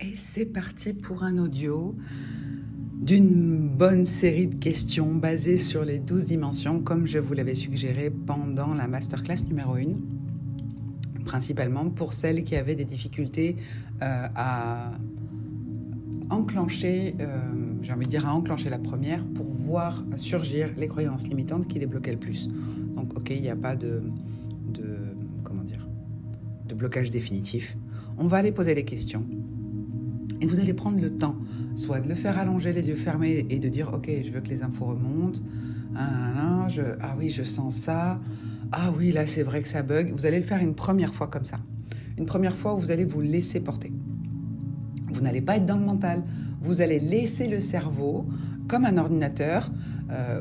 Et c'est parti pour un audio d'une bonne série de questions basées sur les 12 dimensions, comme je vous l'avais suggéré pendant la masterclass numéro 1, principalement pour celles qui avaient des difficultés à enclencher, à enclencher la première pour voir surgir les croyances limitantes qui les bloquaient le plus. Donc, ok, il n'y a pas de blocage définitif. On va aller poser les questions. Et vous allez prendre le temps, soit de le faire allonger les yeux fermés et de dire « Ok, je veux que les infos remontent. Ah oui, je sens ça. Ah oui, là, c'est vrai que ça bug. » Vous allez le faire une première fois comme ça. Une première fois où vous allez vous laisser porter. Vous n'allez pas être dans le mental. Vous allez laisser le cerveau, comme un ordinateur.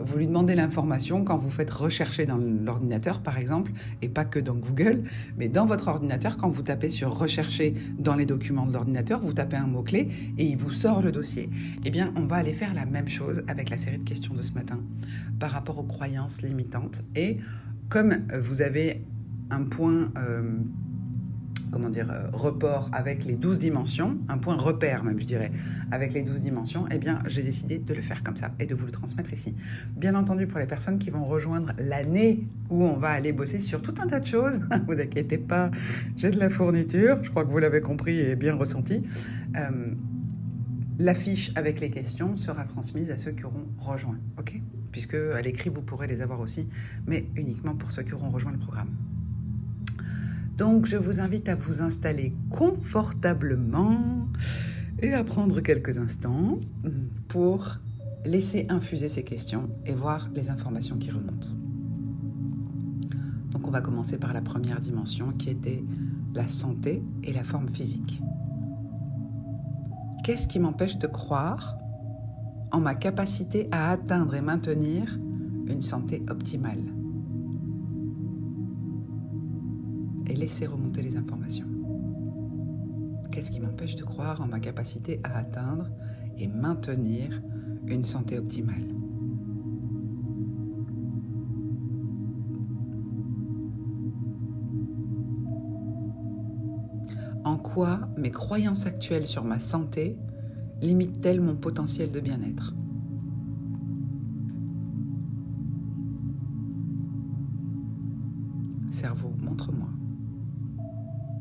Vous lui demandez l'information quand vous faites rechercher dans l'ordinateur, par exemple, et pas que dans Google, mais dans votre ordinateur, quand vous tapez sur « Rechercher » dans les documents de l'ordinateur, vous tapez un mot-clé et il vous sort le dossier. Eh bien, on va aller faire la même chose avec la série de questions de ce matin par rapport aux croyances limitantes. Et comme vous avez un point... report avec les 12 dimensions, un point repère même, je dirais, avec les 12 dimensions, eh bien, j'ai décidé de le faire comme ça et de vous le transmettre ici. Bien entendu, pour les personnes qui vont rejoindre l'année où on va aller bosser sur tout un tas de choses, vous inquiétez pas, j'ai de la fourniture, je crois que vous l'avez compris et bien ressenti. La fiche avec les questions sera transmise à ceux qui auront rejoint, ok ? Puisque à l'écrit, vous pourrez les avoir aussi, mais uniquement pour ceux qui auront rejoint le programme. Donc, je vous invite à vous installer confortablement et à prendre quelques instants pour laisser infuser ces questions et voir les informations qui remontent. Donc, on va commencer par la première dimension qui était la santé et la forme physique. Qu'est-ce qui m'empêche de croire en ma capacité à atteindre et maintenir une santé optimale ? Et laisser remonter les informations. Qu'est-ce qui m'empêche de croire en ma capacité à atteindre et maintenir une santé optimale ? En quoi mes croyances actuelles sur ma santé limitent-elles mon potentiel de bien-être ? Cerveau, montre-moi.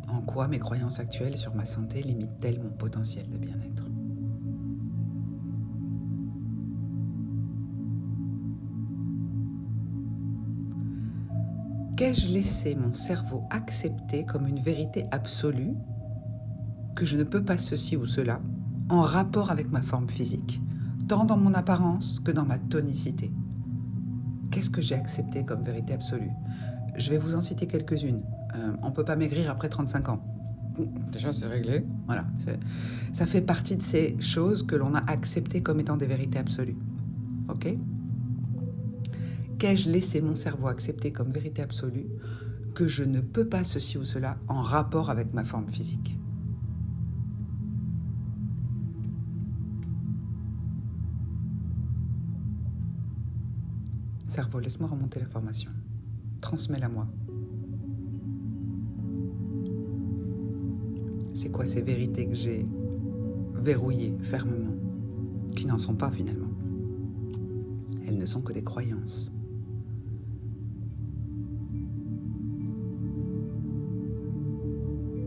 En quoi mes croyances actuelles sur ma santé limitent-elles mon potentiel de bien-être ? Qu'ai-je laissé mon cerveau accepter comme une vérité absolue que je ne peux pas ceci ou cela en rapport avec ma forme physique, tant dans mon apparence que dans ma tonicité ? Qu'est-ce que j'ai accepté comme vérité absolue ? Je vais vous en citer quelques-unes. On ne peut pas maigrir après 35 ans. Déjà, c'est réglé. Voilà. Ça fait partie de ces choses que l'on a acceptées comme étant des vérités absolues. Ok ? Qu'ai-je laissé mon cerveau accepter comme vérité absolue que je ne peux pas ceci ou cela en rapport avec ma forme physique ? Cerveau, laisse-moi remonter l'information. Transmets-la moi. C'est quoi ces vérités que j'ai verrouillées fermement, qui n'en sont pas finalement ? Elles ne sont que des croyances.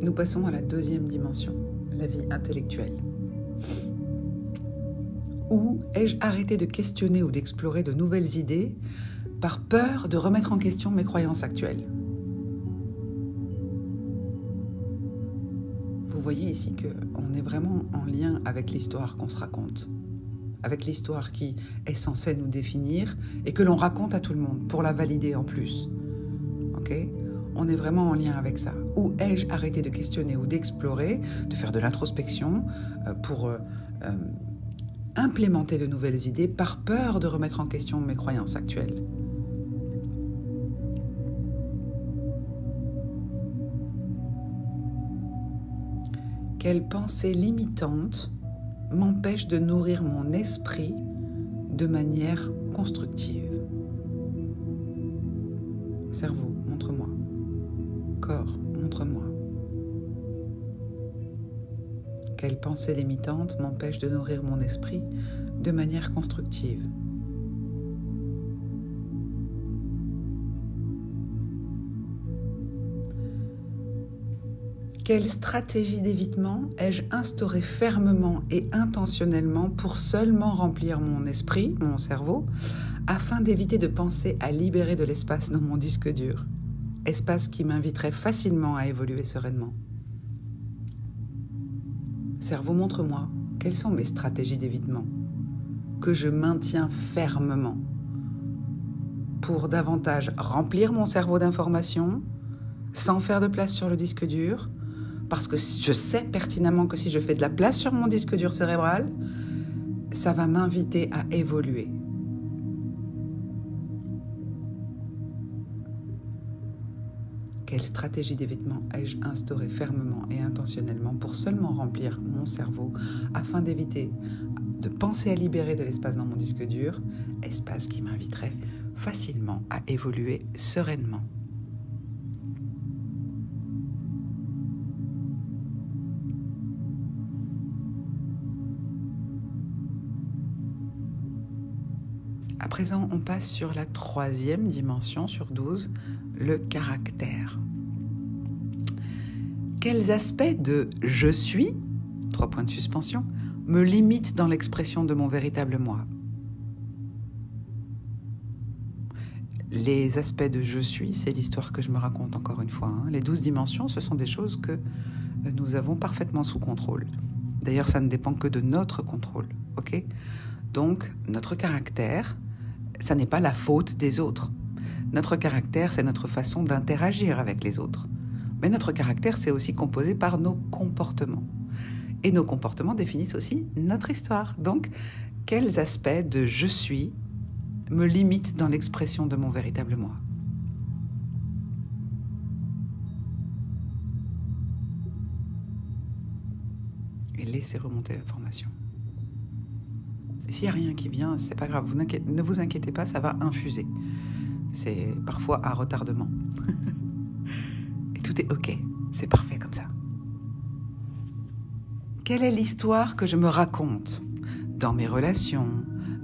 Nous passons à la deuxième dimension, la vie intellectuelle. Où ai-je arrêté de questionner ou d'explorer de nouvelles idées par peur de remettre en question mes croyances actuelles ? Vous voyez ici qu'on est vraiment en lien avec l'histoire qu'on se raconte, avec l'histoire qui est censée nous définir et que l'on raconte à tout le monde pour la valider en plus. Ok ? On est vraiment en lien avec ça. Où ai-je arrêté de questionner ou d'explorer, de faire de l'introspection pour implémenter de nouvelles idées par peur de remettre en question mes croyances actuelles ? Quelle pensée limitante m'empêche de nourrir mon esprit de manière constructive ? Cerveau, montre-moi. Corps, montre-moi. Quelle pensée limitante m'empêche de nourrir mon esprit de manière constructive? Quelle stratégie d'évitement ai-je instaurée fermement et intentionnellement pour seulement remplir mon esprit, mon cerveau, afin d'éviter de penser à libérer de l'espace dans mon disque dur, espace qui m'inviterait facilement à évoluer sereinement? Cerveau, montre-moi, quelles sont mes stratégies d'évitement que je maintiens fermement pour davantage remplir mon cerveau d'informations sans faire de place sur le disque dur, parce que je sais pertinemment que si je fais de la place sur mon disque dur cérébral, ça va m'inviter à évoluer. Quelle stratégie d'évitement ai-je instaurée fermement et intentionnellement pour seulement remplir mon cerveau afin d'éviter de penser à libérer de l'espace dans mon disque dur, espace qui m'inviterait facilement à évoluer sereinement? À présent, on passe sur la 3e dimension sur 12, le caractère. Quels aspects de « je suis » 3 points de suspension, me limitent dans l'expression de mon véritable moi? Les aspects de « je suis », c'est l'histoire que je me raconte encore une fois. Les 12 dimensions, ce sont des choses que nous avons parfaitement sous contrôle. D'ailleurs, ça ne dépend que de notre contrôle. Okay ? Donc, notre caractère, ça n'est pas la faute des autres. Notre caractère, c'est notre façon d'interagir avec les autres. Mais notre caractère, c'est aussi composé par nos comportements. Et nos comportements définissent aussi notre histoire. Donc, quels aspects de « je suis » me limitent dans l'expression de mon véritable moi? Et laissez remonter l'information. S'il n'y a rien qui vient, c'est pas grave. Ne vous inquiétez pas, ça va infuser. C'est parfois à retardement. Et tout est OK. C'est parfait comme ça. Quelle est l'histoire que je me raconte dans mes relations,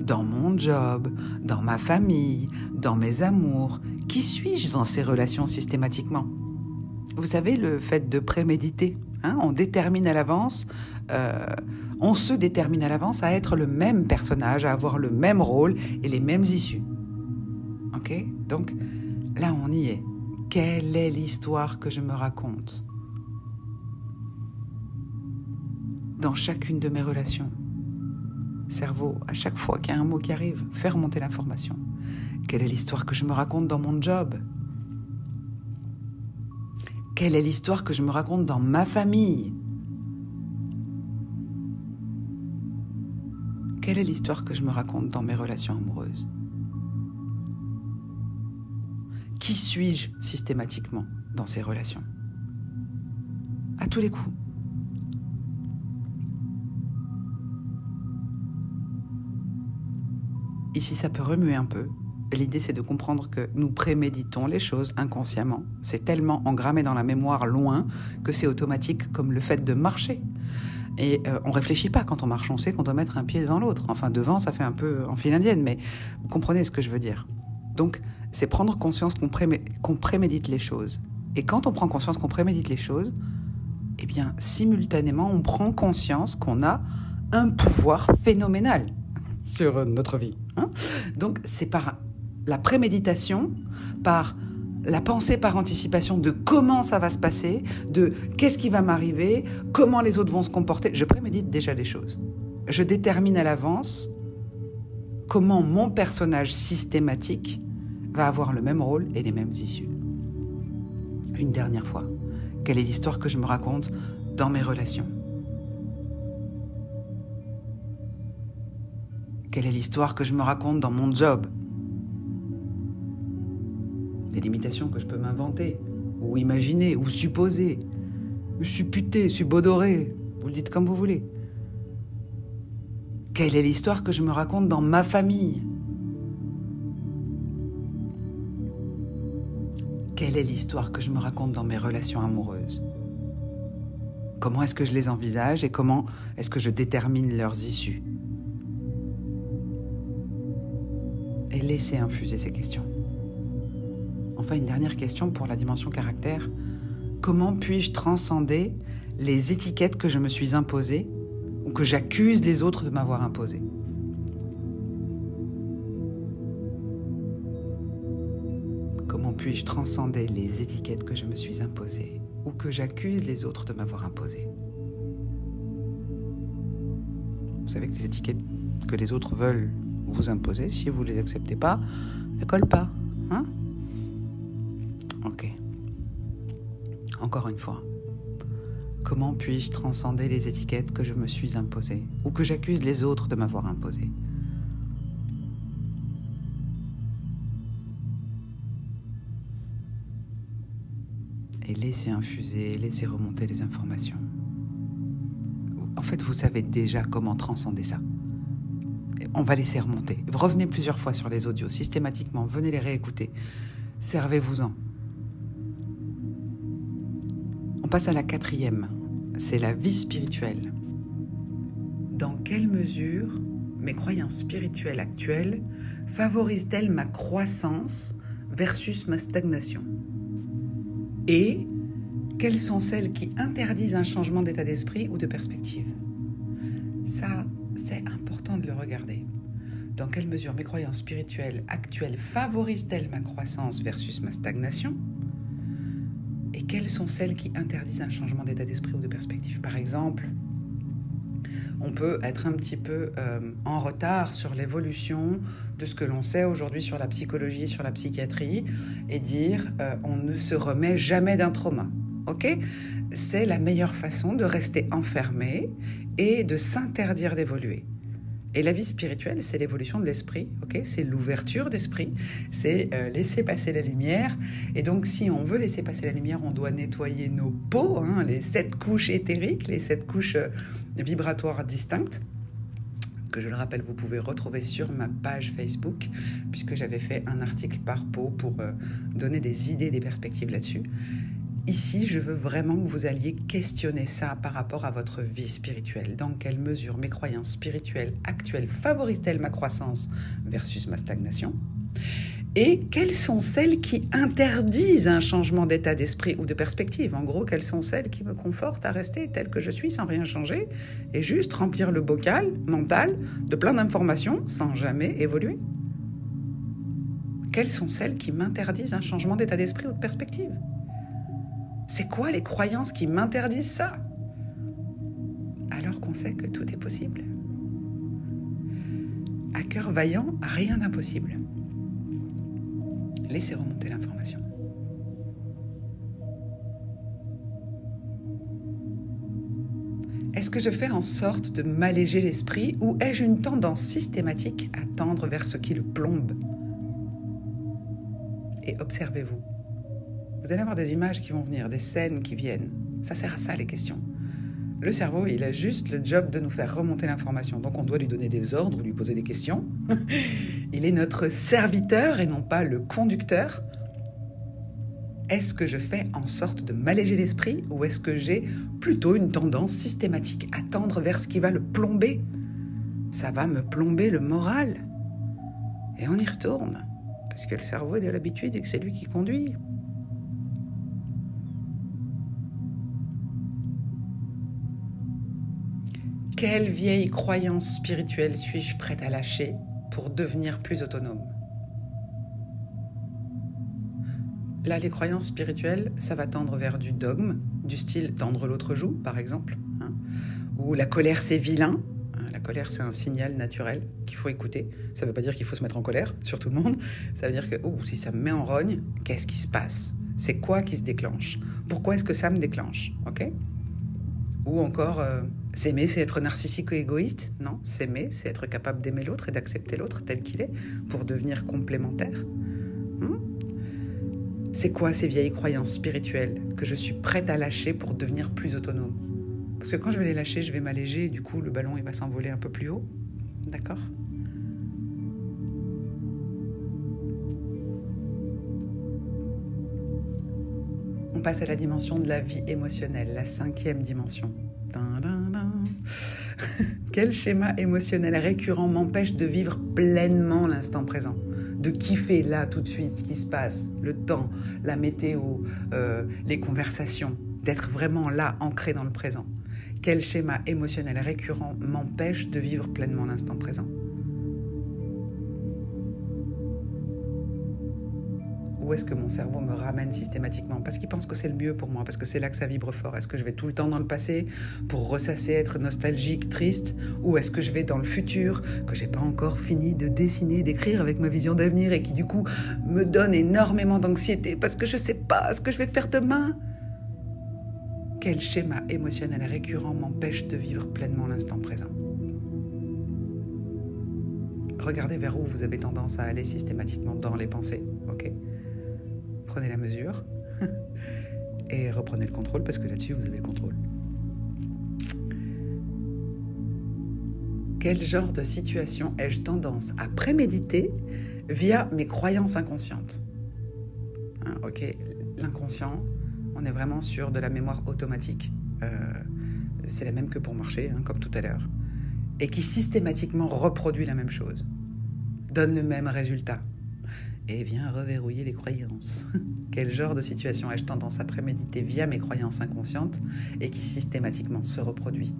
dans mon job, dans ma famille, dans mes amours? Qui suis-je dans ces relations systématiquement? Vous savez, le fait de préméditer, on détermine à l'avance, on se détermine à l'avance à être le même personnage, à avoir le même rôle et les mêmes issues. Ok? Donc, là, on y est. Quelle est l'histoire que je me raconte dans chacune de mes relations? Cerveau, à chaque fois qu'il y a un mot qui arrive, fais remonter l'information. Quelle est l'histoire que je me raconte dans mon job? Quelle est l'histoire que je me raconte dans ma famille? Quelle est l'histoire que je me raconte dans mes relations amoureuses? Qui suis-je systématiquement dans ces relations? À tous les coups. Ici, ça peut remuer un peu. L'idée, c'est de comprendre que nous préméditons les choses inconsciemment. C'est tellement engrammé dans la mémoire loin que c'est automatique comme le fait de marcher. Et on ne réfléchit pas quand on marche, on sait qu'on doit mettre un pied devant l'autre. Enfin, devant, ça fait un peu en file indienne, mais vous comprenez ce que je veux dire. Donc, c'est prendre conscience qu'on prémédite les choses. Et quand on prend conscience qu'on prémédite les choses, eh bien, simultanément, on prend conscience qu'on a un pouvoir phénoménal sur notre vie. Donc, c'est par la préméditation, par la pensée par anticipation de comment ça va se passer, de qu'est-ce qui va m'arriver, comment les autres vont se comporter. Je prémédite déjà les choses. Je détermine à l'avance comment mon personnage systématique va avoir le même rôle et les mêmes issues. Une dernière fois, quelle est l'histoire que je me raconte dans mes relations? Quelle est l'histoire que je me raconte dans mon job? Des limitations que je peux m'inventer, ou imaginer, ou supposer, ou supputer, subodorer, vous le dites comme vous voulez. Quelle est l'histoire que je me raconte dans ma famille? Quelle est l'histoire que je me raconte dans mes relations amoureuses? Comment est-ce que je les envisage et comment est-ce que je détermine leurs issues? Et laissez infuser ces questions. Enfin, une dernière question pour la dimension caractère. Comment puis-je transcender les étiquettes que je me suis imposées ou que j'accuse les autres de m'avoir imposées? Comment puis-je transcender les étiquettes que je me suis imposées ou que j'accuse les autres de m'avoir imposées? Vous savez que les étiquettes que les autres veulent vous imposer, si vous ne les acceptez pas, elles ne collent pas. Hein? Ok. Encore une fois. Comment puis-je transcender les étiquettes que je me suis imposées ou que j'accuse les autres de m'avoir imposées? Et laissez infuser, laissez remonter les informations. En fait, vous savez déjà comment transcender ça. On va laisser remonter. Revenez plusieurs fois sur les audios, systématiquement. Venez les réécouter. Servez-vous-en. On passe à la 4e. C'est la vie spirituelle. Dans quelle mesure mes croyances spirituelles actuelles favorisent-elles ma croissance versus ma stagnation? Et quelles sont celles qui interdisent un changement d'état d'esprit ou de perspective? Ça, c'est important de le regarder. Dans quelle mesure mes croyances spirituelles actuelles favorisent-elles ma croissance versus ma stagnation? Et quelles sont celles qui interdisent un changement d'état d'esprit ou de perspective? Par exemple, on peut être un petit peu en retard sur l'évolution de ce que l'on sait aujourd'hui sur la psychologie, sur la psychiatrie, et dire on ne se remet jamais d'un trauma. Okay? C'est la meilleure façon de rester enfermé et de s'interdire d'évoluer. Et la vie spirituelle, c'est l'évolution de l'esprit, okay? C'est l'ouverture d'esprit, c'est laisser passer la lumière. Et donc, si on veut laisser passer la lumière, on doit nettoyer nos peaux, hein, les 7 couches éthériques, les 7 couches vibratoires distinctes, que je le rappelle, vous pouvez retrouver sur ma page Facebook, puisque j'avais fait un article par peau pour donner des idées, des perspectives là-dessus. Ici, je veux vraiment que vous alliez questionner ça par rapport à votre vie spirituelle. Dans quelle mesure mes croyances spirituelles actuelles favorisent-elles ma croissance versus ma stagnation? Et quelles sont celles qui interdisent un changement d'état d'esprit ou de perspective? En gros, quelles sont celles qui me confortent à rester telle que je suis sans rien changer et juste remplir le bocal mental de plein d'informations sans jamais évoluer? Quelles sont celles qui m'interdisent un changement d'état d'esprit ou de perspective? C'est quoi les croyances qui m'interdisent ça? Alors qu'on sait que tout est possible. À cœur vaillant, rien d'impossible. Laissez remonter l'information. Est-ce que je fais en sorte de m'alléger l'esprit ou ai-je une tendance systématique à tendre vers ce qui le plombe? Et observez-vous. Vous allez avoir des images qui vont venir, des scènes qui viennent. Ça sert à ça, les questions. Le cerveau, il a juste le job de nous faire remonter l'information. Donc, on doit lui donner des ordres ou lui poser des questions. Il est notre serviteur et non pas le conducteur. Est-ce que je fais en sorte de m'alléger l'esprit ou est-ce que j'ai plutôt une tendance systématique à tendre vers ce qui va le plomber? Ça va me plomber le moral. Et on y retourne. Parce que le cerveau, il a l'habitude et que c'est lui qui conduit. Quelle vieille croyance spirituelle suis-je prête à lâcher pour devenir plus autonome? Là, les croyances spirituelles, ça va tendre vers du dogme, du style tendre l'autre joue, par exemple. Hein, ou la colère, c'est vilain. La colère, c'est un signal naturel qu'il faut écouter. Ça ne veut pas dire qu'il faut se mettre en colère sur tout le monde. Ça veut dire que si ça me met en rogne, qu'est-ce qui se passe? C'est quoi qui se déclenche? Pourquoi est-ce que ça me déclenche? Okay? Ou encore, s'aimer, c'est être narcissique ou égoïste? Non, s'aimer, c'est être capable d'aimer l'autre et d'accepter l'autre tel qu'il est pour devenir complémentaire. C'est quoi ces vieilles croyances spirituelles que je suis prête à lâcher pour devenir plus autonome? Parce que quand je vais les lâcher, je vais m'alléger et du coup, le ballon il va s'envoler un peu plus haut. D'accord? On passe à la dimension de la vie émotionnelle, la 5e dimension. Quel schéma émotionnel récurrent m'empêche de vivre pleinement l'instant présent, de kiffer là tout de suite ce qui se passe, le temps, la météo, les conversations, d'être vraiment là, ancré dans le présent. Quel schéma émotionnel récurrent m'empêche de vivre pleinement l'instant présent? Où est-ce que mon cerveau me ramène systématiquement? Parce qu'il pense que c'est le mieux pour moi, parce que c'est là que ça vibre fort. Est-ce que je vais tout le temps dans le passé pour ressasser, être nostalgique, triste? Ou est-ce que je vais dans le futur, que j'ai pas encore fini de dessiner, d'écrire avec ma vision d'avenir et qui du coup me donne énormément d'anxiété parce que je sais pas ce que je vais faire demain? Quel schéma émotionnel récurrent m'empêche de vivre pleinement l'instant présent? Regardez vers où vous avez tendance à aller systématiquement dans les pensées, ok? Prenez la mesure et reprenez le contrôle parce que là-dessus, vous avez le contrôle. Quel genre de situation ai-je tendance à préméditer via mes croyances inconscientes? Ok, l'inconscient, on est vraiment sur de la mémoire automatique. C'est la même que pour marcher, comme tout à l'heure. Et qui systématiquement reproduit la même chose, donne le même résultat. Et vient reverrouiller les croyances. Quel genre de situation ai-je tendance à préméditer via mes croyances inconscientes et qui systématiquement se reproduit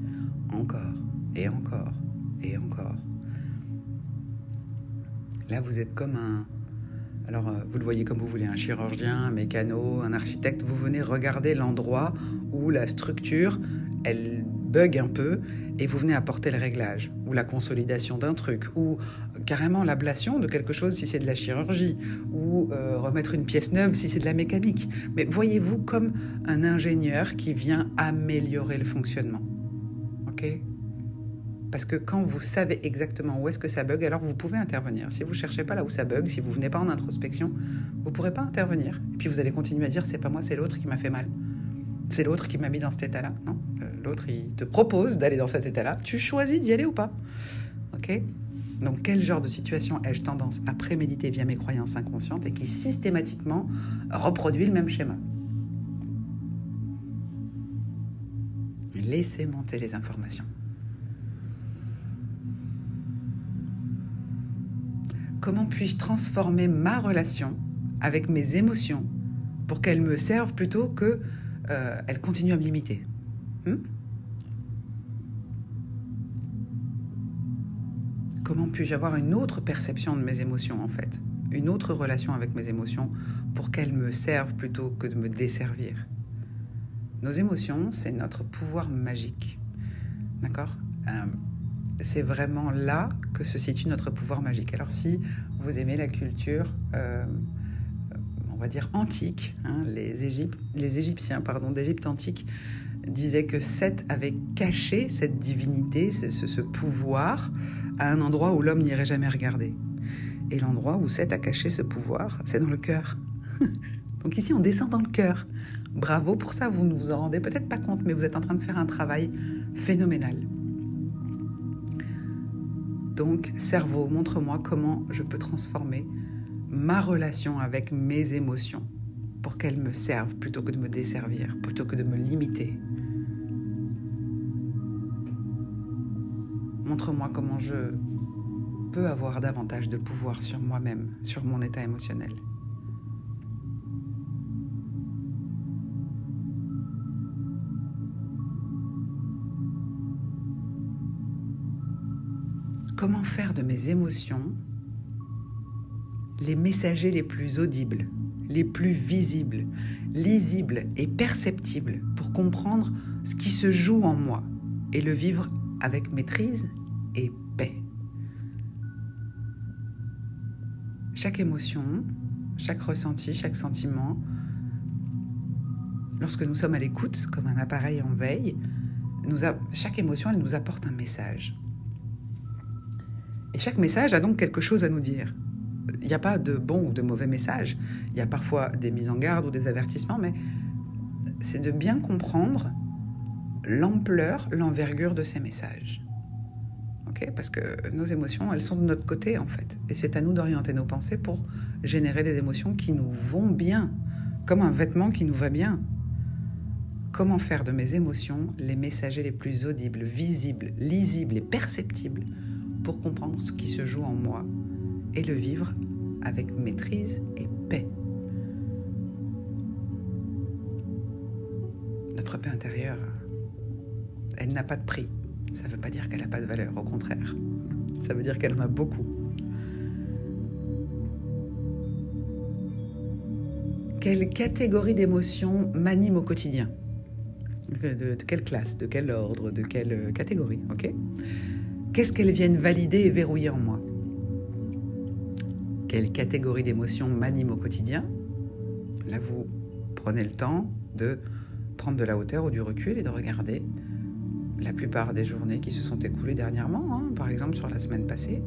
encore et encore et encore? Là, vous êtes comme un... Alors, vous le voyez comme vous voulez, un chirurgien, un mécano, un architecte. Vous venez regarder l'endroit où la structure, elle bug un peu et vous venez apporter le réglage ou la consolidation d'un truc ou carrément l'ablation de quelque chose si c'est de la chirurgie ou remettre une pièce neuve si c'est de la mécanique. Mais voyez-vous comme un ingénieur qui vient améliorer le fonctionnement. Ok ? Parce que quand vous savez exactement où est-ce que ça bug, alors vous pouvez intervenir. Si vous ne cherchez pas là où ça bug, si vous ne venez pas en introspection, vous ne pourrez pas intervenir. Et puis vous allez continuer à dire « c'est pas moi, c'est l'autre qui m'a fait mal ». C'est l'autre qui m'a mis dans cet état-là. Non, l'autre, il te propose d'aller dans cet état-là. Tu choisis d'y aller ou pas. Ok ? Donc, quel genre de situation ai-je tendance à préméditer via mes croyances inconscientes et qui systématiquement reproduit le même schéma? Laissez monter les informations. Comment puis-je transformer ma relation avec mes émotions pour qu'elles me servent plutôt que elles continuent à me limiter? Comment puis-je avoir une autre perception de mes émotions, en fait? Une autre relation avec mes émotions pour qu'elles me servent plutôt que de me desservir? Nos émotions, c'est notre pouvoir magique. D'accord ? C'est vraiment là que se situe notre pouvoir magique. Alors si vous aimez la culture, on va dire antique, les Égyptiens d'Égypte antique disaient que Seth avait caché cette divinité, ce pouvoir, à un endroit où l'homme n'irait jamais regarder. Et l'endroit où Seth a caché ce pouvoir, c'est dans le cœur. Donc ici, on descend dans le cœur. Bravo pour ça, vous ne vous en rendez peut-être pas compte, mais vous êtes en train de faire un travail phénoménal. Donc, cerveau, montre-moi comment je peux transformer ma relation avec mes émotions pour qu'elles me servent plutôt que de me desservir, plutôt que de me limiter. Montre-moi comment je peux avoir davantage de pouvoir sur moi-même, sur mon état émotionnel. Comment faire de mes émotions les messagers les plus audibles, les plus visibles, lisibles et perceptibles pour comprendre ce qui se joue en moi et le vivre avec maîtrise et paix. Chaque émotion, chaque ressenti, chaque sentiment, lorsque nous sommes à l'écoute, comme un appareil en veille, chaque émotion, elle nous apporte un message. Et chaque message a donc quelque chose à nous dire. Il n'y a pas de bon ou de mauvais message. Il y a parfois des mises en garde ou des avertissements, mais c'est de bien comprendre l'ampleur, l'envergure de ces messages. Okay ? Parce que nos émotions, elles sont de notre côté, en fait. Et c'est à nous d'orienter nos pensées pour générer des émotions qui nous vont bien, comme un vêtement qui nous va bien. Comment faire de mes émotions les messagers les plus audibles, visibles, lisibles et perceptibles pour comprendre ce qui se joue en moi et le vivre avec maîtrise et paix. Notre paix intérieure, elle n'a pas de prix. Ça ne veut pas dire qu'elle n'a pas de valeur, au contraire. Ça veut dire qu'elle en a beaucoup. Quelle catégorie d'émotions m'anime au quotidien ? De quelle classe, de quel ordre, de quelle catégorie, ok ? Qu'est-ce qu'elles viennent valider et verrouiller en moi ? Quelle catégorie d'émotions m'anime au quotidien ? Là, vous prenez le temps de prendre de la hauteur ou du recul et de regarder la plupart des journées qui se sont écoulées dernièrement, par exemple sur la semaine passée,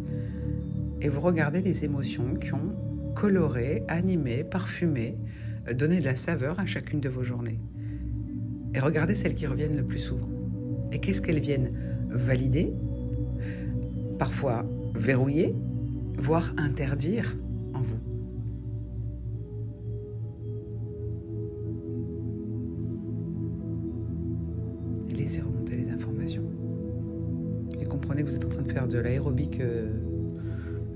et vous regardez les émotions qui ont coloré, animé, parfumé, donné de la saveur à chacune de vos journées. Et regardez celles qui reviennent le plus souvent. Et qu'est-ce qu'elles viennent valider, parfois verrouiller, voire interdire en vous. Et laissez remonter les informations. Et comprenez que vous êtes en train de faire de l'aérobic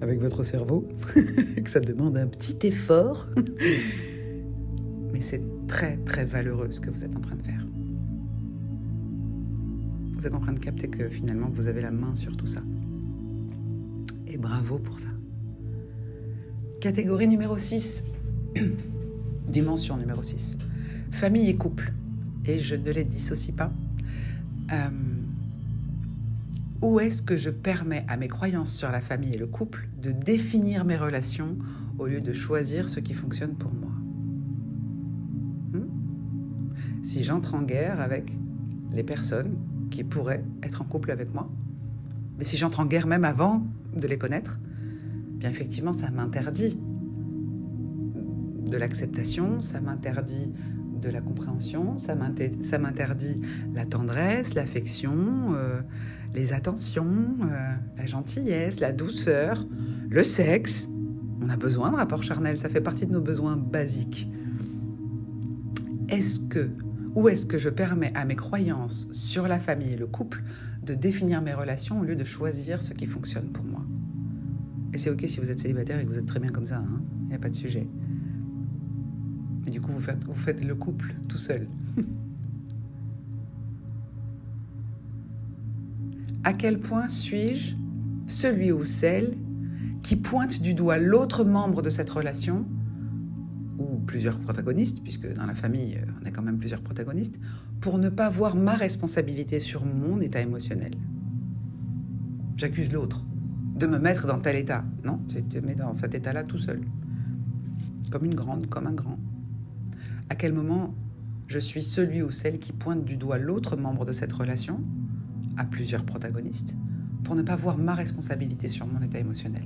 avec votre cerveau, que ça demande un petit effort. Mais c'est très, très valeureux ce que vous êtes en train de faire. Vous êtes en train de capter que finalement, vous avez la main sur tout ça. Et bravo pour ça. Catégorie numéro 6. Dimension numéro 6. Famille et couple. Et je ne les dissocie pas. Où est-ce que je permets à mes croyances sur la famille et le couple de définir mes relations au lieu de choisir ce qui fonctionne pour moi ? Si j'entre en guerre avec les personnes qui pourraient être en couple avec moi, mais si j'entre en guerre même avant de les connaître, bien effectivement, ça m'interdit de l'acceptation, ça m'interdit de la compréhension, ça m'interdit la tendresse, l'affection, les attentions, la gentillesse, la douceur, le sexe. On a besoin de rapports charnels, ça fait partie de nos besoins basiques. Où est-ce que je permets à mes croyances sur la famille et le couple de définir mes relations au lieu de choisir ce qui fonctionne pour moi ? Et c'est ok si vous êtes célibataire et que vous êtes très bien comme ça, il n'y a pas de sujet. Et du coup, vous faites le couple tout seul. À quel point suis-je celui ou celle qui pointe du doigt l'autre membre de cette relation, ou plusieurs protagonistes, puisque dans la famille, on a quand même plusieurs protagonistes, pour ne pas voir ma responsabilité sur mon état émotionnel. J'accuse l'autre de me mettre dans tel état. Non, tu te mets dans cet état-là tout seul. Comme une grande, comme un grand. À quel moment je suis celui ou celle qui pointe du doigt l'autre membre de cette relation, à plusieurs protagonistes, pour ne pas voir ma responsabilité sur mon état émotionnel.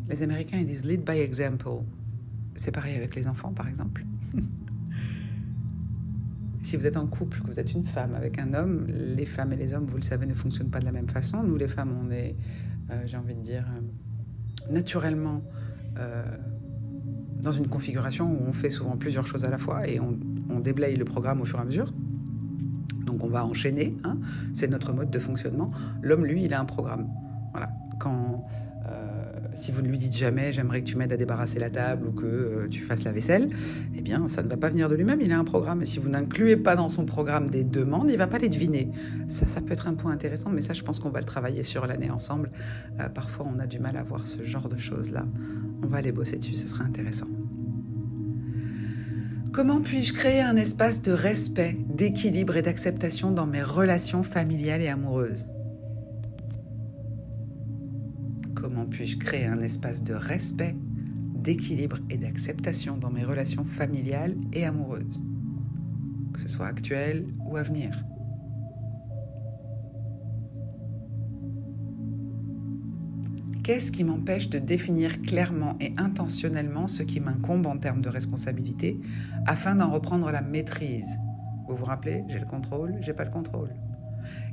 Les Américains, ils disent « lead by example ». C'est pareil avec les enfants, par exemple. Si vous êtes en couple, que vous êtes une femme avec un homme, les femmes et les hommes, vous le savez, ne fonctionnent pas de la même façon. Nous, les femmes, on est, j'ai envie de dire, naturellement dans une configuration où on fait souvent plusieurs choses à la fois et on déblaye le programme au fur et à mesure. Donc, on va enchaîner. C'est notre mode de fonctionnement. L'homme, lui, il a un programme. Voilà. Si vous ne lui dites jamais « j'aimerais que tu m'aides à débarrasser la table » ou que tu fasses la vaisselle, eh bien, ça ne va pas venir de lui-même, il a un programme. Et si vous n'incluez pas dans son programme des demandes, il ne va pas les deviner. Ça peut être un point intéressant, mais ça, je pense qu'on va le travailler sur l'année ensemble. Parfois, on a du mal à voir ce genre de choses-là. On va aller bosser dessus, ce sera intéressant. Comment puis-je créer un espace de respect, d'équilibre et d'acceptation dans mes relations familiales et amoureuses ? Comment puis-je créer un espace de respect, d'équilibre et d'acceptation dans mes relations familiales et amoureuses, que ce soit actuel ou à venir? Qu'est-ce qui m'empêche de définir clairement et intentionnellement ce qui m'incombe en termes de responsabilité afin d'en reprendre la maîtrise? Vous vous rappelez, j'ai le contrôle, j'ai pas le contrôle.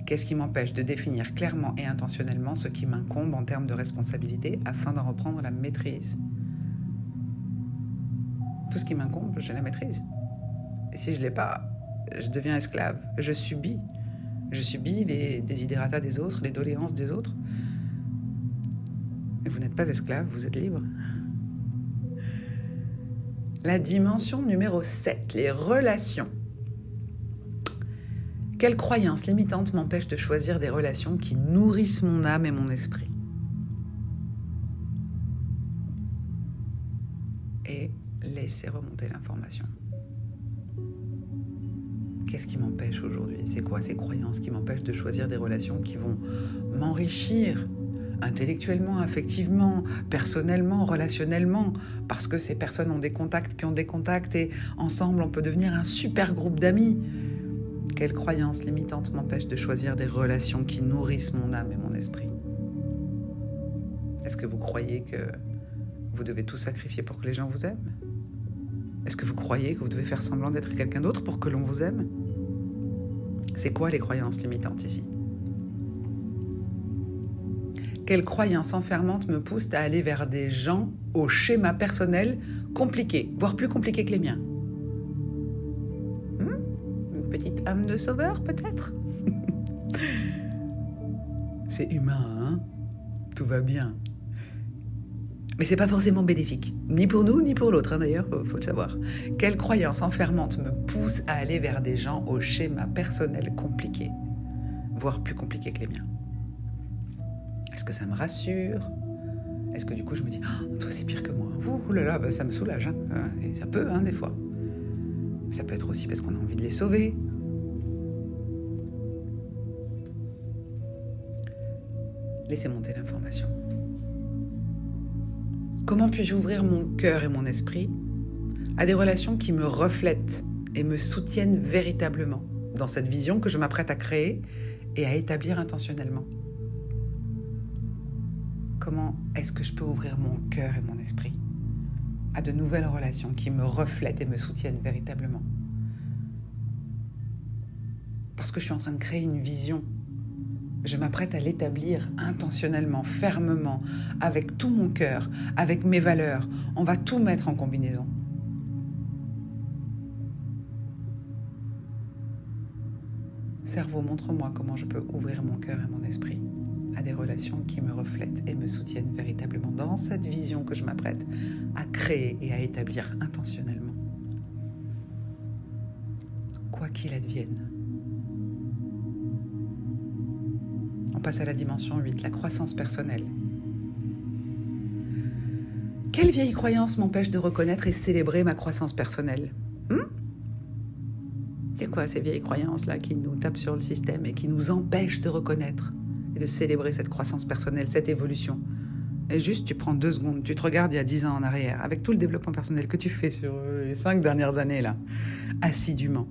Qu'est-ce qui m'empêche de définir clairement et intentionnellement ce qui m'incombe en termes de responsabilité afin d'en reprendre la maîtrise? tout ce qui m'incombe, j'ai la maîtrise. Et si je ne l'ai pas, je deviens esclave. Je subis. Je subis les desiderata des autres, les doléances des autres. Et vous n'êtes pas esclave, vous êtes libre. La dimension numéro 7, les relations. Quelle croyance limitante m'empêche de choisir des relations qui nourrissent mon âme et mon esprit? Et laissez remonter l'information. Qu'est-ce qui m'empêche aujourd'hui? C'est quoi ces croyances qui m'empêchent de choisir des relations qui vont m'enrichir intellectuellement, affectivement, personnellement, relationnellement, parce que ces personnes ont des contacts qui ont des contacts et ensemble on peut devenir un super groupe d'amis? Quelle croyance limitante m'empêche de choisir des relations qui nourrissent mon âme et mon esprit? Est-ce que vous croyez que vous devez tout sacrifier pour que les gens vous aiment? Est-ce que vous croyez que vous devez faire semblant d'être quelqu'un d'autre pour que l'on vous aime? C'est quoi les croyances limitantes ici? Quelle croyance enfermante me pousse à aller vers des gens au schéma personnel compliqué, voire plus compliqué que les miens? Une petite âme de sauveur, peut-être? C'est humain, hein? Tout va bien. Mais c'est pas forcément bénéfique, ni pour nous, ni pour l'autre, hein, d'ailleurs, faut le savoir. Quelle croyance enfermante me pousse à aller vers des gens au schéma personnel compliqué, voire plus compliqué que les miens? Est-ce que ça me rassure? Est-ce que du coup je me dis oh, toi c'est pire que moi? Ouh là là, bah, ça me soulage, hein. Et ça peut, hein, des fois. Ça peut être aussi parce qu'on a envie de les sauver. Laissez monter l'information. Comment puis-je ouvrir mon cœur et mon esprit à des relations qui me reflètent et me soutiennent véritablement dans cette vision que je m'apprête à créer et à établir intentionnellement? Comment est-ce que je peux ouvrir mon cœur et mon esprit à de nouvelles relations qui me reflètent et me soutiennent véritablement? Parce que je suis en train de créer une vision. Je m'apprête à l'établir intentionnellement, fermement, avec tout mon cœur, avec mes valeurs. On va tout mettre en combinaison. Cerveau, montre-moi comment je peux ouvrir mon cœur et mon esprit à des relations qui me reflètent et me soutiennent véritablement dans cette vision que je m'apprête à créer et à établir intentionnellement. Quoi qu'il advienne. On passe à la dimension 8, la croissance personnelle. Quelle vieille croyance m'empêche de reconnaître et célébrer ma croissance personnelle? C'est quoi ces vieilles croyances-là qui nous tapent sur le système et qui nous empêchent de reconnaître et de célébrer cette croissance personnelle, cette évolution? Et juste, tu prends 2 secondes, tu te regardes il y a 10 ans en arrière, avec tout le développement personnel que tu fais sur les 5 dernières années, là, assidûment.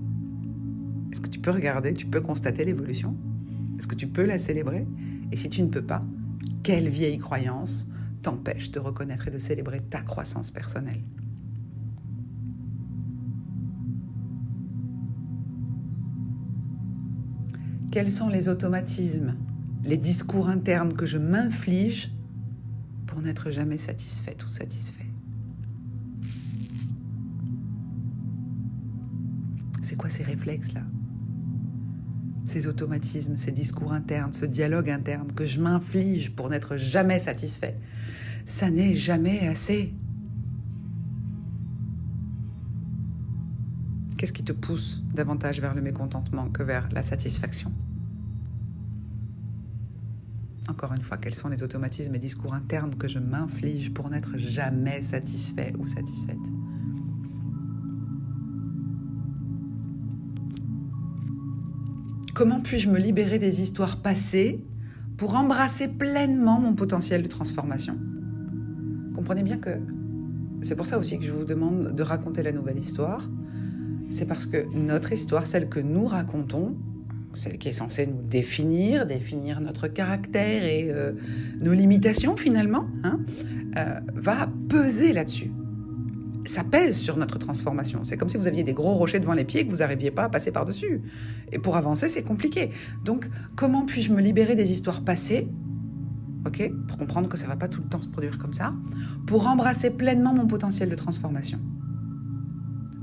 Est-ce que tu peux regarder, tu peux constater l'évolution? Est-ce que tu peux la célébrer? Et si tu ne peux pas, quelle vieille croyance t'empêche de reconnaître et de célébrer ta croissance personnelle? Quels sont les automatismes, les discours internes que je m'inflige pour n'être jamais satisfaite ou satisfait? C'est quoi ces réflexes-là? Ces automatismes, ces discours internes, ce dialogue interne que je m'inflige pour n'être jamais satisfait. Ça n'est jamais assez. Qu'est-ce qui te pousse davantage vers le mécontentement que vers la satisfaction? Encore une fois, quels sont les automatismes et discours internes que je m'inflige pour n'être jamais satisfait ou satisfaite? Comment puis-je me libérer des histoires passées pour embrasser pleinement mon potentiel de transformation? Comprenez bien que c'est pour ça aussi que je vous demande de raconter la nouvelle histoire. C'est parce que notre histoire, celle que nous racontons, celle qui est censée nous définir notre caractère et nos limitations finalement, va peser là-dessus. Ça pèse sur notre transformation. C'est comme si vous aviez des gros rochers devant les pieds et que vous n'arriviez pas à passer par-dessus. Et pour avancer, c'est compliqué. Donc, comment puis-je me libérer des histoires passées, pour comprendre que ça ne va pas tout le temps se produire comme ça, pour embrasser pleinement mon potentiel de transformation?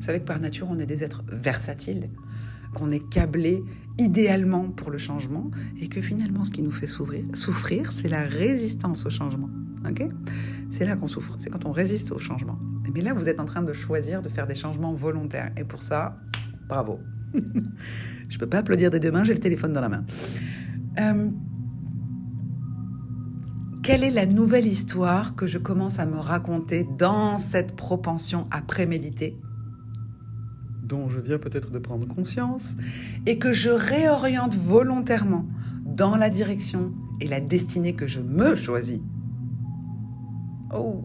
savez que par nature, on est des êtres versatiles, qu'on est câblés idéalement pour le changement et que finalement, ce qui nous fait souffrir, c'est la résistance au changement. Okay, c'est là qu'on souffre, c'est quand on résiste au changement. Mais là, vous êtes en train de choisir de faire des changements volontaires. Et pour ça, bravo. Je ne peux pas applaudir des deux mains, j'ai le téléphone dans la main. Quelle est la nouvelle histoire que je commence à me raconter dans cette propension à préméditer, dont je viens peut-être de prendre conscience, et que je réoriente volontairement dans la direction et la destinée que je me choisis? Oh,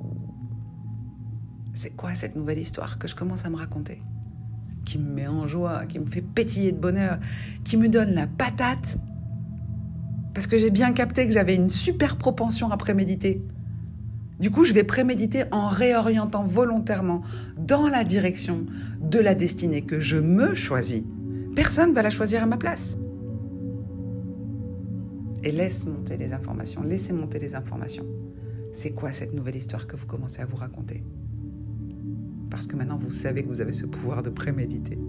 c'est quoi cette nouvelle histoire que je commence à me raconter, qui me met en joie, qui me fait pétiller de bonheur, qui me donne la patate, parce que j'ai bien capté que j'avais une super propension à préméditer. Du coup, je vais préméditer en réorientant volontairement dans la direction de la destinée que je me choisis. Personne ne va la choisir à ma place. Et laissez monter les informations. C'est quoi cette nouvelle histoire que vous commencez à vous raconter? Parce que maintenant, vous savez que vous avez ce pouvoir de préméditer,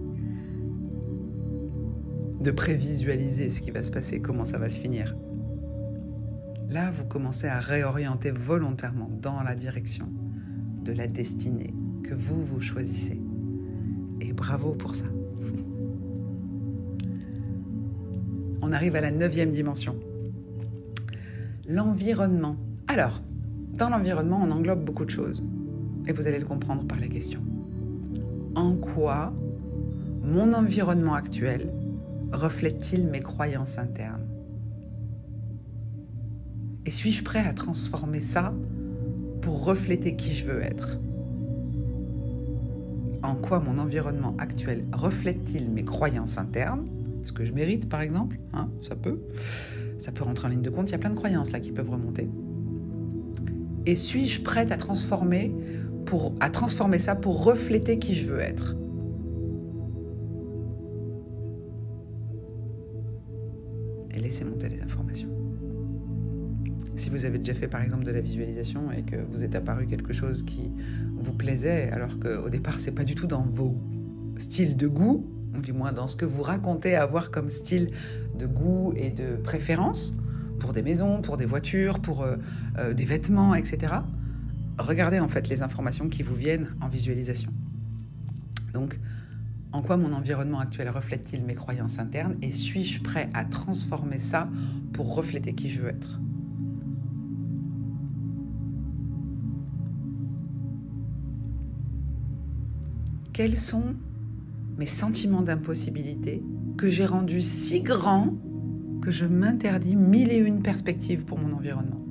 de prévisualiser ce qui va se passer, comment ça va se finir. Là, vous commencez à réorienter volontairement dans la direction de la destinée que vous choisissez. Et bravo pour ça. On arrive à la 9e dimension. L'environnement. Alors, dans l'environnement, on englobe beaucoup de choses. Et vous allez le comprendre par les questions. En quoi mon environnement actuel reflète-t-il mes croyances internes? Et suis-je prêt à transformer ça pour refléter qui je veux être? En quoi mon environnement actuel reflète-t-il mes croyances internes? Ce que je mérite, par exemple, ça peut rentrer en ligne de compte. Il y a plein de croyances là qui peuvent remonter. Et suis-je prête à transformer ça pour refléter qui je veux être? Et laissez monter les informations. Si vous avez déjà fait par exemple de la visualisation et que vous êtes apparu quelque chose qui vous plaisait, alors qu'au départ c'est pas du tout dans vos styles de goût, ou du moins dans ce que vous racontez avoir comme style de goût et de préférence, pour des maisons, pour des voitures, pour des vêtements, etc. Regardez en fait les informations qui vous viennent en visualisation. Donc, en quoi mon environnement actuel reflète-t-il mes croyances internes et suis-je prêt à transformer ça pour refléter qui je veux être? Quels sont mes sentiments d'impossibilité que j'ai rendus si grands que je m'interdis 1001 perspectives pour mon environnement?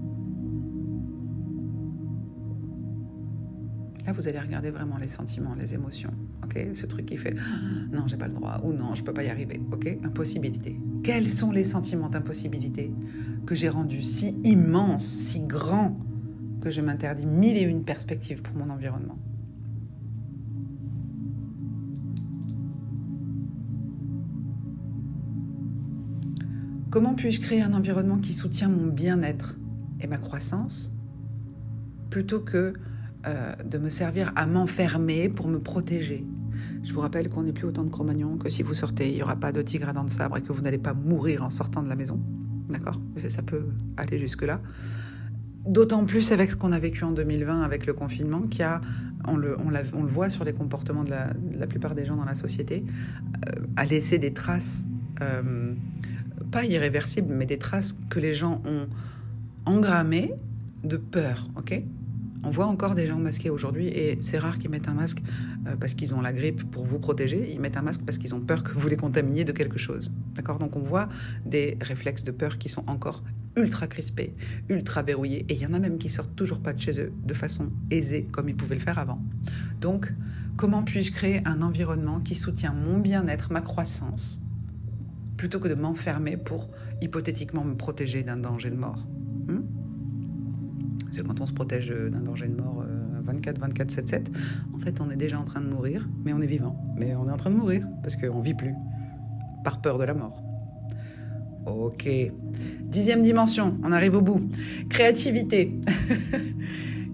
Là, vous allez regarder vraiment les sentiments, les émotions. Okay, ce truc qui fait « non, j'ai pas le droit » ou « non, je peux pas y arriver ». Okay, impossibilité. Quels sont les sentiments d'impossibilité que j'ai rendus si immenses, si grands que je m'interdis 1001 perspectives pour mon environnement? Comment puis-je créer un environnement qui soutient mon bien-être et ma croissance plutôt que de me servir à m'enfermer pour me protéger? Je vous rappelle qu'on n'est plus autant de Cro-Magnon, que si vous sortez, il n'y aura pas de tigre à dents de sabre et que vous n'allez pas mourir en sortant de la maison. D'accord? Ça peut aller jusque-là. D'autant plus avec ce qu'on a vécu en 2020 avec le confinement, on le voit sur les comportements de la plupart des gens dans la société, a laissé des traces... pas irréversibles, mais des traces que les gens ont engrammées de peur, ok? On voit encore des gens masqués aujourd'hui et c'est rare qu'ils mettent un masque parce qu'ils ont la grippe pour vous protéger. Ils mettent un masque parce qu'ils ont peur que vous les contaminiez de quelque chose, d'accord? Donc on voit des réflexes de peur qui sont encore ultra crispés, ultra verrouillés et il y en a même qui sortent toujours pas de chez eux de façon aisée comme ils pouvaient le faire avant. Donc, comment puis-je créer un environnement qui soutient mon bien-être, ma croissance, plutôt que de m'enfermer pour hypothétiquement me protéger d'un danger de mort? Parce que quand on se protège d'un danger de mort 24/7, en fait, on est déjà en train de mourir, mais on est vivant. Mais on est en train de mourir, parce qu'on ne vit plus, par peur de la mort. Ok. 10e dimension, on arrive au bout. Créativité.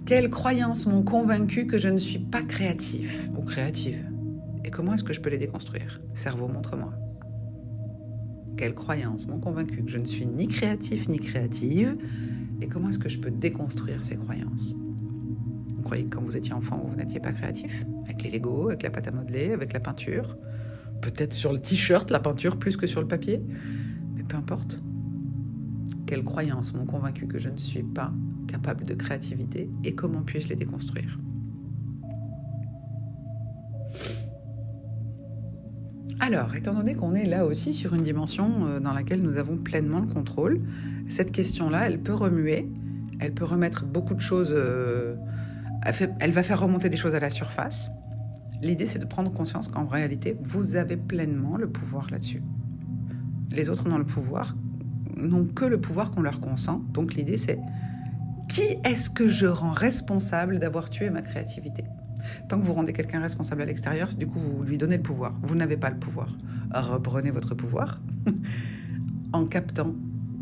Quelles croyances m'ont convaincu que je ne suis pas créatif ou créative? Et comment est-ce que je peux les déconstruire? Cerveau, montre-moi. Quelles croyances m'ont convaincu que je ne suis ni créatif ni créative? Et comment est-ce que je peux déconstruire ces croyances? Vous croyez que quand vous étiez enfant, vous n'étiez pas créatif? Avec les Legos, avec la pâte à modeler, avec la peinture? Peut-être sur le t-shirt, la peinture, plus que sur le papier? Mais peu importe. Quelles croyances m'ont convaincu que je ne suis pas capable de créativité et comment puis-je les déconstruire? Alors, étant donné qu'on est là aussi sur une dimension dans laquelle nous avons pleinement le contrôle, cette question-là, elle peut remuer, elle peut remettre beaucoup de choses, elle va faire remonter des choses à la surface. L'idée, c'est de prendre conscience qu'en réalité, vous avez pleinement le pouvoir là-dessus. Les autres n'ont que le pouvoir qu'on leur consent. Donc l'idée, c'est qui est-ce que je rends responsable d'avoir tué ma créativité? Tant que vous rendez quelqu'un responsable à l'extérieur, du coup, vous lui donnez le pouvoir. Vous n'avez pas le pouvoir. Reprenez votre pouvoir en captant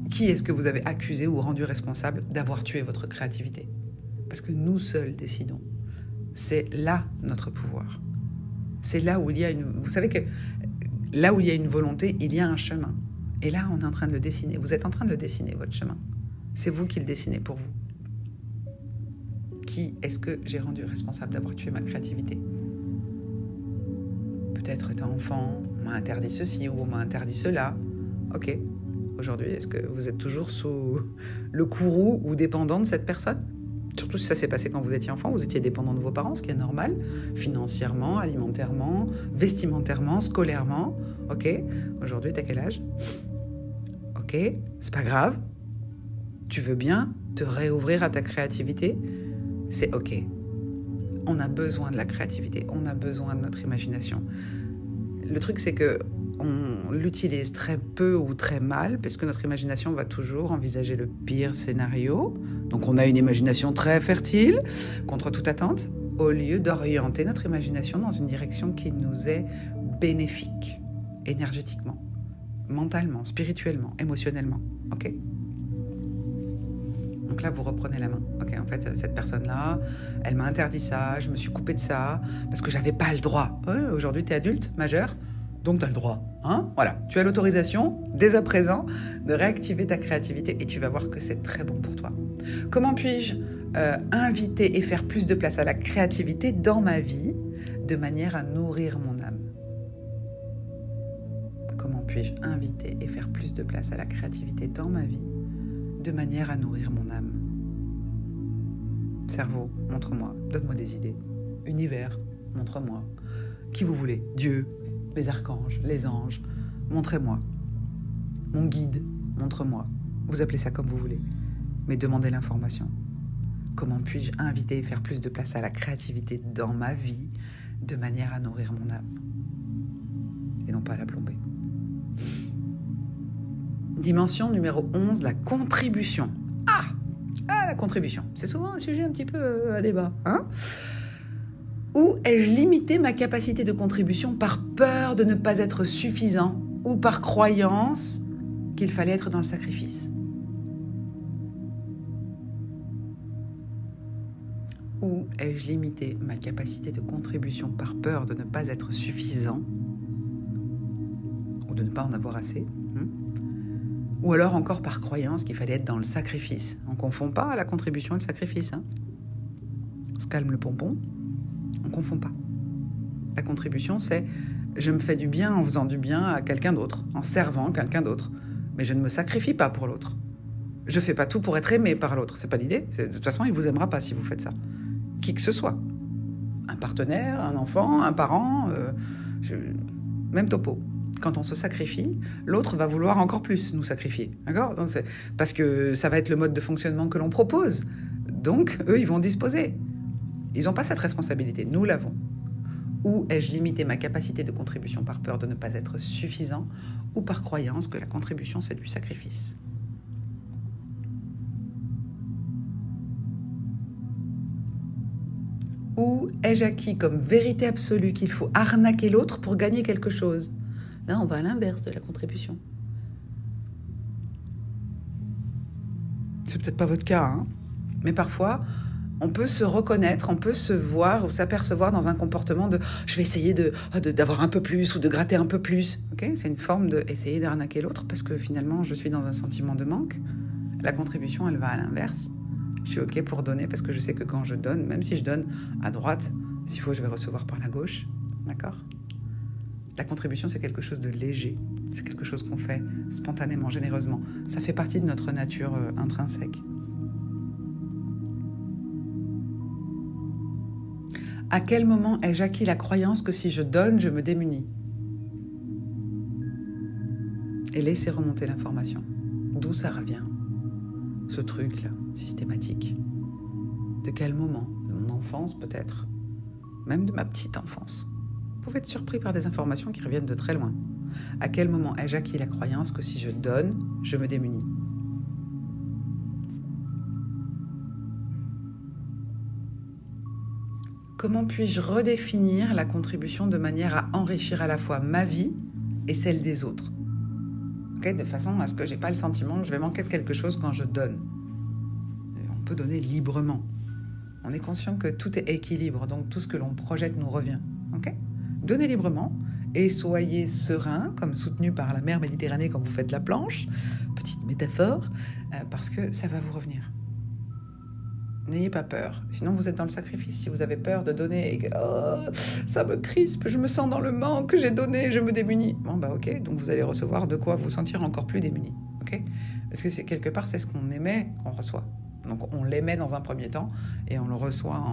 qui est-ce que vous avez accusé ou rendu responsable d'avoir tué votre créativité. Parce que nous seuls décidons. C'est là notre pouvoir. C'est là où il y a une... Vous savez que là où il y a une volonté, il y a un chemin. Et là, on est en train de le dessiner. Vous êtes en train de le dessiner, votre chemin. C'est vous qui le dessinez pour vous. Qui est-ce que j'ai rendu responsable d'avoir tué ma créativité? Peut-être étant enfant, on m'a interdit ceci ou on m'a interdit cela. Ok. Aujourd'hui, est-ce que vous êtes toujours sous le courroux ou dépendant de cette personne? Surtout si ça s'est passé quand vous étiez enfant, vous étiez dépendant de vos parents, ce qui est normal, financièrement, alimentairement, vestimentairement, scolairement. Ok. Aujourd'hui, t'as quel âge? Ok. C'est pas grave. Tu veux bien te réouvrir à ta créativité? C'est ok. On a besoin de la créativité, on a besoin de notre imagination. Le truc, c'est que on l'utilise très peu ou très mal, parce que notre imagination va toujours envisager le pire scénario. Donc on a une imagination très fertile, contre toute attente, au lieu d'orienter notre imagination dans une direction qui nous est bénéfique, énergétiquement, mentalement, spirituellement, émotionnellement. Ok ? Donc là, vous reprenez la main. Ok, en fait, cette personne-là, elle m'a interdit ça, je me suis coupée de ça, parce que j'avais pas le droit. Ouais, aujourd'hui, tu es adulte, majeur, donc tu as le droit. Hein, voilà, tu as l'autorisation, dès à présent, de réactiver ta créativité et tu vas voir que c'est très bon pour toi. Comment puis-je inviter et faire plus de place à la créativité dans ma vie, de manière à nourrir mon âme? Comment puis-je inviter et faire plus de place à la créativité dans ma vie, de manière à nourrir mon âme? Cerveau, montre-moi, donne-moi des idées. Univers, montre-moi. Qui vous voulez? Dieu, les archanges, les anges, montrez-moi. Mon guide, montre-moi. Vous appelez ça comme vous voulez, mais demandez l'information. Comment puis-je inviter et faire plus de place à la créativité dans ma vie, de manière à nourrir mon âme? Et non pas à la plomber. Dimension numéro 11, la contribution. La contribution. C'est souvent un sujet un petit peu à débat. Hein? Où ai-je limité ma capacité de contribution par peur de ne pas être suffisant ou par croyance qu'il fallait être dans le sacrifice? Où ai-je limité ma capacité de contribution par peur de ne pas être suffisant ou de ne pas en avoir assez? Ou alors encore par croyance qu'il fallait être dans le sacrifice. On ne confond pas la contribution et le sacrifice. Hein. On se calme le pompon, on ne confond pas. La contribution, c'est je me fais du bien en faisant du bien à quelqu'un d'autre, en servant quelqu'un d'autre. Mais je ne me sacrifie pas pour l'autre. Je ne fais pas tout pour être aimé par l'autre. C'est pas l'idée. De toute façon, il ne vous aimera pas si vous faites ça. Qui que ce soit. Un partenaire, un enfant, un parent, même topo. Quand on se sacrifie, l'autre va vouloir encore plus nous sacrifier. D'accord ? Donc c'est parce que ça va être le mode de fonctionnement que l'on propose. Donc, eux, ils vont disposer. Ils n'ont pas cette responsabilité. Nous l'avons. Où ai-je limité ma capacité de contribution par peur de ne pas être suffisant ou par croyance que la contribution, c'est du sacrifice? Où ai-je acquis comme vérité absolue qu'il faut arnaquer l'autre pour gagner quelque chose? Là, on va à l'inverse de la contribution. C'est peut-être pas votre cas, hein, mais parfois, On peut se reconnaître, on peut se voir ou s'apercevoir dans un comportement de « je vais essayer d'avoir un peu plus ou de gratter un peu plus ». Okay, c'est une forme d'essayer d'arnaquer l'autre parce que finalement, je suis dans un sentiment de manque. La contribution, elle va à l'inverse. Je suis OK pour donner parce que je sais que quand je donne, même si je donne à droite, s'il faut, je vais recevoir par la gauche. D'accord ? La contribution, c'est quelque chose de léger. C'est quelque chose qu'on fait spontanément, généreusement. Ça fait partie de notre nature intrinsèque. À quel moment ai-je acquis la croyance que si je donne, je me démunis ? Et laissez remonter l'information. D'où ça revient ? Ce truc-là, systématique. De quel moment ? De mon enfance, peut-être. Même de ma petite enfance. Vous pouvez être surpris par des informations qui reviennent de très loin. À quel moment ai-je acquis la croyance que si je donne, je me démunis ? Comment puis-je redéfinir la contribution de manière à enrichir à la fois ma vie et celle des autres ? Okay, de façon à ce que je n'ai pas le sentiment que je vais manquer de quelque chose quand je donne. On peut donner librement. On est conscient que tout est équilibre, donc tout ce que l'on projette nous revient. Okay ? Donnez librement et soyez serein, comme soutenu par la mer Méditerranée quand vous faites la planche. Petite métaphore, parce que ça va vous revenir. N'ayez pas peur, sinon vous êtes dans le sacrifice. Si vous avez peur de donner et que ça me crispe, je me sens dans le manque, j'ai donné, je me démunis. Bon bah ok, donc vous allez recevoir de quoi vous sentir encore plus démuni. Okay ? Parce que c'est, quelque part, c'est ce qu'on aimait qu'on reçoit. Donc on l'aimait dans un premier temps et on le reçoit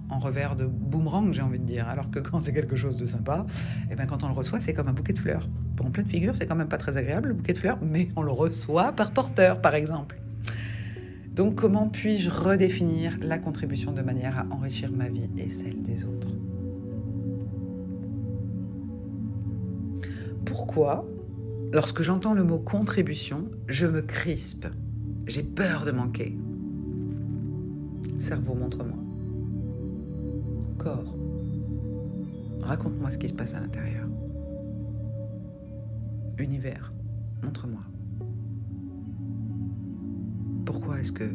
en revers de boomerang, j'ai envie de dire. Alors que quand c'est quelque chose de sympa, et ben quand on le reçoit, c'est comme un bouquet de fleurs. Pour en pleine figure, c'est quand même pas très agréable le bouquet de fleurs, mais on le reçoit par porteur, par exemple. Donc, comment puis-je redéfinir la contribution de manière à enrichir ma vie et celle des autres ? Pourquoi, lorsque j'entends le mot contribution, je me crispe ? J'ai peur de manquer. Cerveau, montre-moi. Corps, raconte-moi ce qui se passe à l'intérieur. Univers, montre-moi. Pourquoi est-ce que,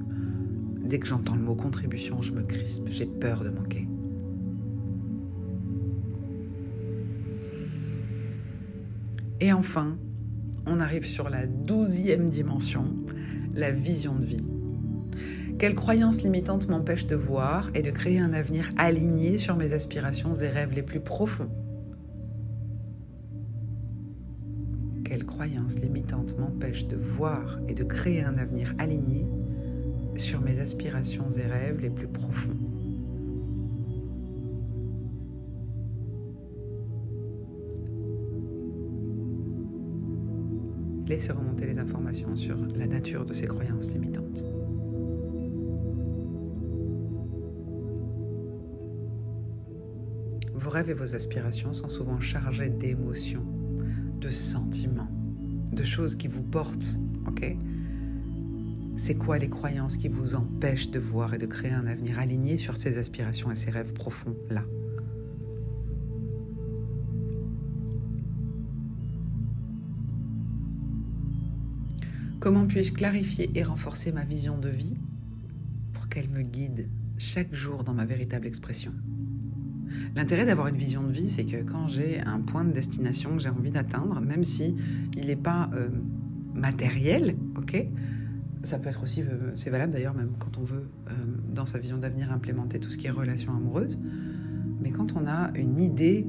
dès que j'entends le mot contribution, je me crispe, j'ai peur de manquer ? Et enfin, on arrive sur la 12e dimension, la vision de vie. Quelle croyance limitante m'empêche de voir et de créer un avenir aligné sur mes aspirations et rêves les plus profonds ? Quelle croyance limitante m'empêche de voir et de créer un avenir aligné sur mes aspirations et rêves les plus profonds ? Laissez remonter les informations sur la nature de ces croyances limitantes. Vos rêves et vos aspirations sont souvent chargés d'émotions, de sentiments, de choses qui vous portent, ok ? C'est quoi les croyances qui vous empêchent de voir et de créer un avenir aligné sur ces aspirations et ces rêves profonds-là ? Comment puis-je clarifier et renforcer ma vision de vie pour qu'elle me guide chaque jour dans ma véritable expression ? L'intérêt d'avoir une vision de vie, c'est que quand j'ai un point de destination que j'ai envie d'atteindre, même si il n'est pas matériel, ok ? Ça peut être aussi, c'est valable d'ailleurs même quand on veut, dans sa vision d'avenir, implémenter tout ce qui est relation amoureuse. Mais quand on a une idée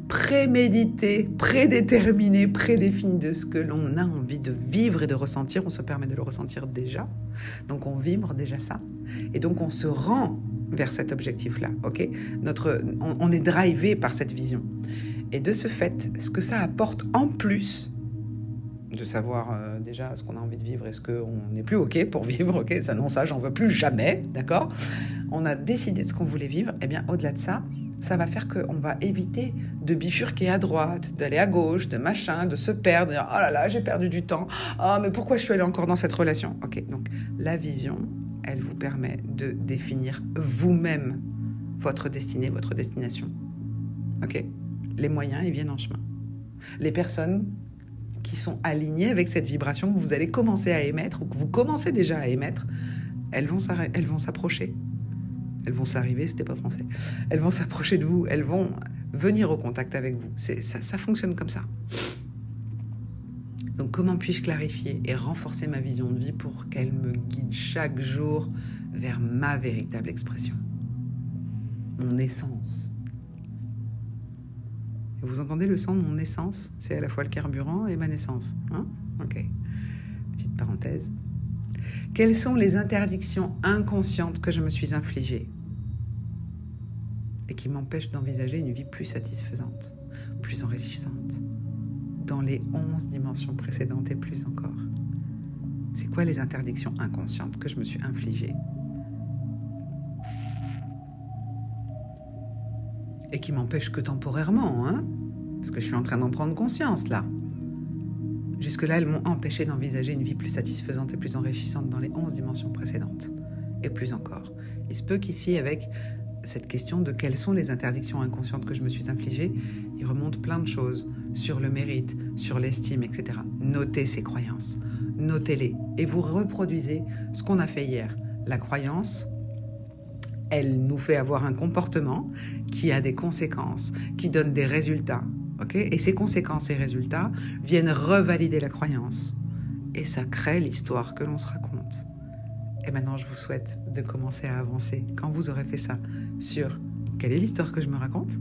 préméditée, prédéterminée, prédéfinie de ce que l'on a envie de vivre et de ressentir, on se permet de le ressentir déjà. Donc on vibre déjà ça. Et donc on se rend vers cet objectif-là, ok ? On est drivé par cette vision. Et de ce fait, ce que ça apporte en plus de savoir déjà ce qu'on a envie de vivre et ce qu'on n'est plus ok pour vivre, ok ? Ça, non, ça, j'en veux plus jamais, d'accord ? On a décidé de ce qu'on voulait vivre, et bien au-delà de ça, ça va faire qu'on va éviter de bifurquer à droite, d'aller à gauche, de machin, de se perdre, de dire « Oh là là, j'ai perdu du temps. Oh, mais pourquoi je suis allée encore dans cette relation ?» Ok, donc la vision, elle vous permet de définir vous-même votre destinée, votre destination. Ok ? Les moyens, ils viennent en chemin. Les personnes qui sont alignées avec cette vibration que vous allez commencer à émettre ou que vous commencez déjà à émettre, elles vont s'approcher. Elles vont s'arriver, c'était pas français. Elles vont s'approcher de vous, elles vont venir au contact avec vous. Ça fonctionne comme ça. Donc comment puis-je clarifier et renforcer ma vision de vie pour qu'elle me guide chaque jour vers ma véritable expression, mon essence? Et vous entendez le son de mon essence? C'est à la fois le carburant et ma naissance. Hein? Ok. Petite parenthèse. Quelles sont les interdictions inconscientes que je me suis infligées et qui m'empêchent d'envisager une vie plus satisfaisante, plus enrichissante, dans les 11 dimensions précédentes et plus encore? C'est quoi les interdictions inconscientes que je me suis infligées et qui m'empêchent que temporairement, hein? Parce que je suis en train d'en prendre conscience, là. Jusque-là, elles m'ont empêché d'envisager une vie plus satisfaisante et plus enrichissante dans les 11 dimensions précédentes. Et plus encore. Il se peut qu'ici, avec cette question de quelles sont les interdictions inconscientes que je me suis infligées, il remonte plein de choses sur le mérite, sur l'estime, etc. Notez ces croyances. Notez-les. Et vous reproduisez ce qu'on a fait hier. La croyance, elle nous fait avoir un comportement qui a des conséquences, qui donne des résultats. Okay? Et ces conséquences et résultats viennent revalider la croyance. Et ça crée l'histoire que l'on se raconte. Et maintenant, je vous souhaite de commencer à avancer, quand vous aurez fait ça, sur quelle est l'histoire que je me raconte,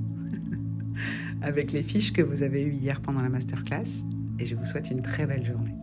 avec les fiches que vous avez eues hier pendant la masterclass. Et je vous souhaite une très belle journée.